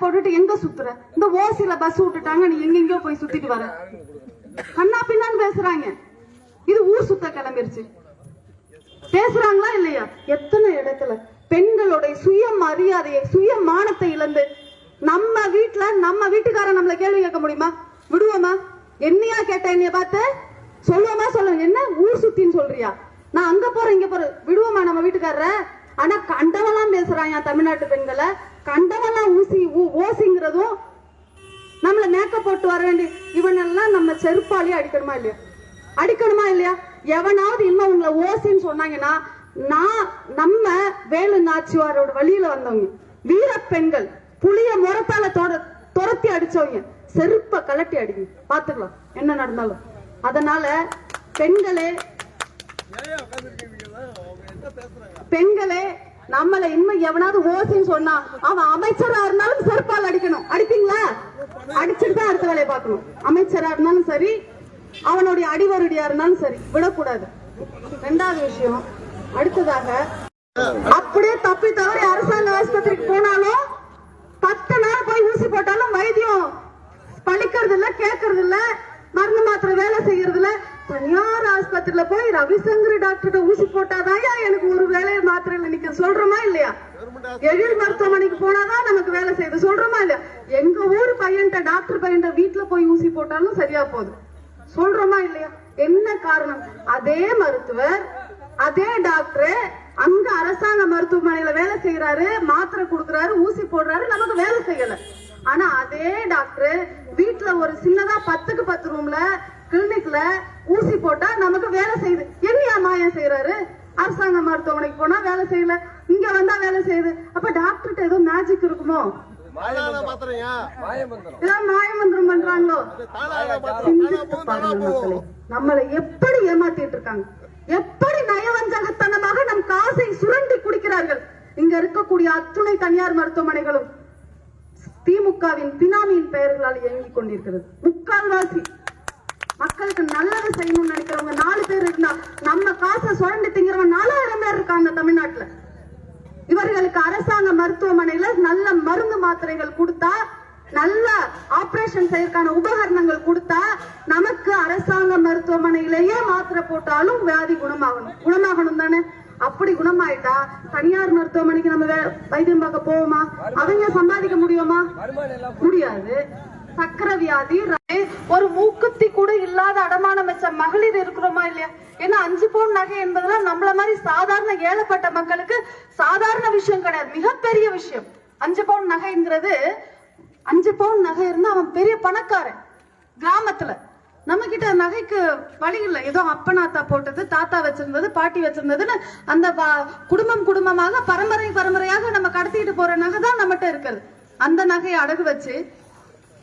போட்டுட்டு எங்க சுத்துற? இந்த ஓசில பஸ் விட்டுட்டாங்க, நீ எங்கெங்கயோ போய் சுத்திட்டு வர. கண்ணா பின்னான்னு பேசுறாங்க. இது ஊர் சுத்த கிளம்பிருச்சு. பேசுறாங்களா இல்லையா? எத்தனை இடத்துல பெண்களுடைய சுய மரியாதையை, சுய மானத்தை இழந்து நம்ம வீட்டுல நம்ம வீட்டுக்காரன் நம்மள கேள்வி கேட்க முடியுமா? விடுவோமா? என்னையா கேட்ட? என்னைய பார்த்து சொல்லுவோமா? சொல்லுங்க. என்ன ஊர் சுத்தின்னு சொல்றியா? நான் அங்க போறேன் இங்க போறேன், விடுவோமா நம்ம வீட்டுக்காரர? ஆனா கண்டவெல்லாம் பேசுறாங்க தமிழ்நாட்டு பெண்களை. கண்டவெல்லாம் ஓசிங்கிறதும் நம்மள மேக்கப் போட்டு வர வேண்டிய இவனெல்லாம் நம்ம செருப்பாலேயே அடிக்கணுமா இல்லையா? அடிக்கணுமா இல்லையா? எவனாவது இன்னும் உங்களை ஓசின்னு சொன்னாங்கன்னா, நம்ம வேலு நாச்சியாரோட வழியில வந்தவங்க, வீர பெண்கள், புளிய முறத்தால துரத்தி அடிச்சவங்க, செருப்ப கலட்டி அடிங்க, பாத்துக்கலாம் என்ன நடந்தாலும். அதனால பெண்களே நம்மள இன்னும் எவனாவது ஓசின்னு சொன்னா அவன் அமைச்சரா இருந்தாலும் செருப்பால் அடிக்கணும். அடிப்பீங்களா? அடிச்சுட்டு தான் அடுத்த வேலையை பார்க்கணும். அமைச்சரா இருந்தாலும் சரி, அவனுடைய அடிவருடியா இருந்தாலும் சரி, விடக்கூடாது. ரெண்டாவது விஷயம், அடுத்ததாக அப்படியே தப்பி தவறி அரசாங்க ஆஸ்பத்திரிக்கு போனாலும் 10 நாள் போய் ஊசி போட்டாலும் வைத்தியம் பழிக்கிறது இல்ல, கேட்கறது இல்ல, மருந்து மாத்திரை வேலை செய்யறது இல்ல. தனியார் ஆஸ்பத்திரியில போய் ரவிசங்கர் டாக்டர் ஊசி போட்டாதான் எனக்கு ஒரு வேலையை மாத்திரையில நிக்க சொல்றோமா இல்லையா? எழில் மருத்துவமனைக்கு போனாதான் நமக்கு வேலை செய்யுது சொல்றோமா இல்லையா? எங்க ஊர் பையன்ட்ட, டாக்டர் பையன்ட்ட வீட்டுல போய் ஊசி போட்டாலும் சரியா போகுது சொல்றோமா இல்லையா? என்ன காரணம்? அதே மருத்துவர், அதே டாக்டர் அங்க அரசாங்க மருத்துவமனையில வேலை செய்யறாரு, மாத்திரை கொடுக்கறாரு, ஊசி போடுறாரு, நமக்கு வேலை செய்யல. ஆனா அதே டாக்டர் வீட்டுல ஒரு சின்னதா 10க்கு 10 ரூம்ல கிளினிக்ல ஊசி போட்டா நமக்கு வேலை செய்யுது. என்னையா மாயம் செய்யறாரு? அரசாங்க மருத்துவமனைக்கு போனா வேலை செய்யல, இங்க வந்தா வேலை செய்யுது. அப்ப டாக்டர்கிட்ட ஏதோ மேஜிக் இருக்குமோ? மாயமந்திரம் பண்றாங்களோ? சிந்தித்து பாருங்க மக்களே, நம்மளை எப்படி ஏமாத்திட்டு இருக்காங்க, எப்படி நயவஞ்சகத்தனமாக நம் காசை சுரண்டி குடிக்கிறார்கள். இங்க இருக்கக்கூடிய அத்துணை தனியார் மருத்துவமனைகளும் திமுகவின் பினாமியின் பெயர்களால் இயங்கிக் கொண்டிருக்கிறது. முக்கால்வாசி மக்களுக்கு நல்லது செய்யணும்னு நினைக்கிறவங்க 4 பேர் இருந்தா, நம்ம காசை சுரண்டி திங்கிறவங்க 4000 பேர் இருக்காங்க தமிழ்நாட்டுல. இவர்களுக்கு அரசாங்க மருத்துவமனையில நல்ல மருந்து மாத்திரைகள் கொடுத்தா, நல்ல ஆபரேஷன் செய்யறதுக்கான உபகரணங்கள் கொடுத்தா, நமக்கு அரசாங்க மருத்துவமனையிலேயே மாத்திரை போட்டாலும் வியாதி குணமாகணும் தானே? அப்படி குணமாயிட்டா தனியார் மருத்துவமனைக்கு நம்ம வைத்தியம் பார்க்க போவோமா? அவங்க சம்பாதிக்க முடியுமா? முடியாது. சக்கர வியாதி, ஒரு மூக்குத்தி கூட இல்லாத அடமானம் வச்ச மகளிர் இருக்கிறோமா இல்லையா? ஏன்னா 5 பவுன் நகை என்பதெல்லாம் நம்மள மாதிரி சாதாரண ஏழப்பட்ட மக்களுக்கு சாதாரண விஷயம் கிடையாது, மிகப்பெரிய விஷயம். 5 பவுன் நகைங்கிறது, 5 பவுன் நகை இருந்தா அவன் பெரிய பணக்காரன். கிராமத்துல நம்ம கிட்ட நகைக்கு வழி இல்லை, ஏதோ அப்பனாத்தா போட்டது, தாத்தா வச்சிருந்தது, பாட்டி வச்சிருந்ததுன்னு அந்த குடும்பமாக பரம்பரையாக நம்ம கடத்திட்டு போற நகை தான் நம்மகிட்ட இருக்கிறது. அந்த நகையை அடகு வச்சு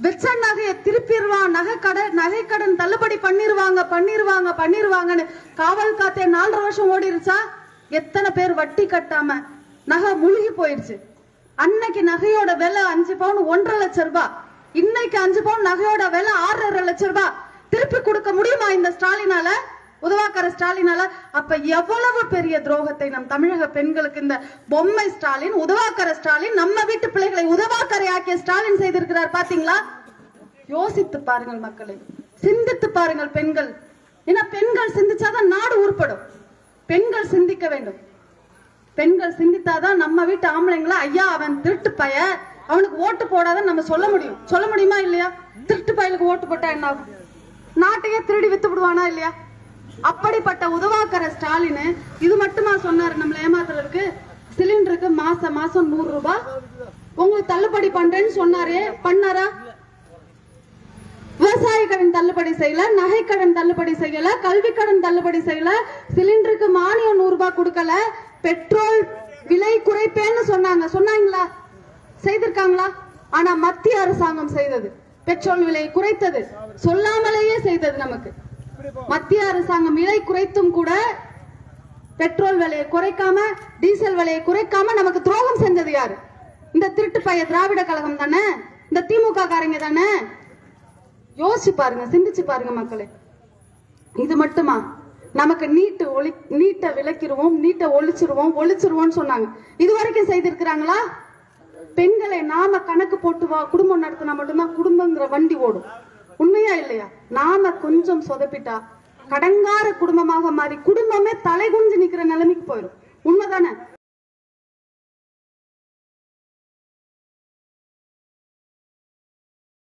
வெச்ச நகையை திருப்பிடுவான், நகை கடன் தள்ளுபடி பண்ணிருவாங்கன்னு காவல் காத்தே 4.5 வருஷம் ஓடிருச்சா? எத்தனை பேர் வட்டி கட்டாம நகை முழுகி போயிருச்சு. அன்னைக்கு நகையோட விலை 5 பவுன் 1.5 லட்சம் ரூபாய், இன்னைக்கு 5 பவுன் நகையோட விலை 6.5 லட்சம் ரூபாய். திருப்பி கொடுக்க முடியுமா இந்த ஸ்டாலினால, உதவாக்கர ஸ்டாலினால? அப்ப எவ்வளவு பெரிய துரோகத்தை நம் தமிழக பெண்களுக்கு இந்த பொம்மை ஸ்டாலின், உதவாக்கர ஸ்டாலின், நம்ம வீட்டு பிள்ளைகளை உதவாக்கரை ஆக்கிய ஸ்டாலின் செய்திருக்கிறார் பாத்தீங்களா? யோசித்து பாருங்கள் மக்களே, சிந்தித்து பாருங்கள் பெண்கள். ஏன்னா பெண்கள் சிந்திச்சாதான் நாடு உருப்படும். பெண்கள் சிந்திக்க வேண்டும். பெண்கள் சிந்தித்தாதான் நம்ம வீட்டு ஆம்பளைங்களா, ஐயா அவன் திருட்டு பைய, அவனுக்கு ஓட்டு போடாதான் நம்ம சொல்ல முடியும். சொல்ல முடியுமா இல்லையா? திருட்டு பையலுக்கு ஓட்டு போட்டா என்ன ஆகும்? நாட்டையே திருடி வித்து விடுவானா இல்லையா? அப்படிப்பட்ட உதவாக்கர ஸ்டாலின் இது மட்டுமா சொன்னாரு நம்மள ஏமாத்துறதுக்கு? சிலிண்டருக்கு மாசம் 100 ரூபாய் உங்களுக்கு தள்ளுபடி பண்றேன்னு சொன்னாரு, பண்ணாரா? விவசாய கடன் தள்ளுபடி செய்யல, நகை கடன் தள்ளுபடி செய்யல, கல்வி கடன் தள்ளுபடி செய்யல, சிலிண்டருக்கு மானியம் 100 ரூபாய் கொடுக்கல, பெட்ரோல் விலை குறைப்பேன்னு சொன்னாங்களா? செய்திருக்காங்களா? ஆனா மத்திய அரசாங்கம் செய்தது, பெட்ரோல் விலை குறைத்தது, சொல்லாமலேயே செய்தது. நமக்கு மத்திய அரசாங்கம் விலை குறைத்தும் கூட பெட்ரோல் விலையை குறைக்காம, டீசல் விலையை குறைக்காம நமக்கு துரோகம் செஞ்சது யாரு? இந்த திருட்டு பைய திராவிட கழகம் தானே, இந்த திமுக காரங்க தானே. யோசிச்சு பாருங்க, சிந்திச்சு பாருங்க மக்களே. இது மட்டுமா? நமக்கு நீட்டை விலக்கிடுவோம், நீட்டை ஒழிச்சிருவோம் சொன்னாங்க. இது வரைக்கும் செய்திருக்கிறாங்களா? பெண்களை நாம கணக்கு போட்டு குடும்பம் நடத்தினா மட்டும்தான் குடும்பங்கிற வண்டி ஓடும். உண்மையா இல்லையா? நாம கொஞ்சம் சொதப்பிட்டா கடங்கார குடும்பமாக மாறி குடும்பமே தலை குஞ்சு நிக்கிற நிலைமைக்கு போயிடும். உண்மைதானே?